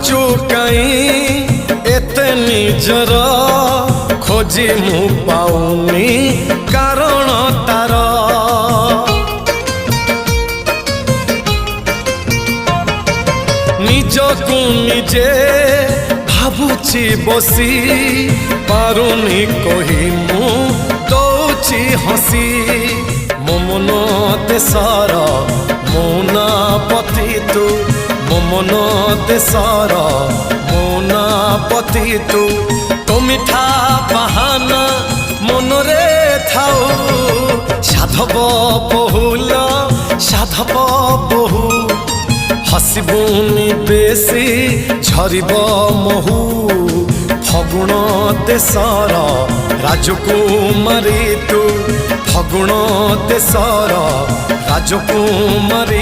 भाबुचु कहीं एते निजर खोजी मु पाउनी कारण तार निजकु निजे भाबुची बसी पारुनी कही मु दौची हसी मो मन देशर मौना पति तू मो मन देशर मौना पति तू तो मिठा बाहाना मनरे थाऊ साधव बहुल साधव बहु हसबुनी बेसी झरिब महू फगुण देशर राजकुमारी तू फगुण देशर राजकुमारी।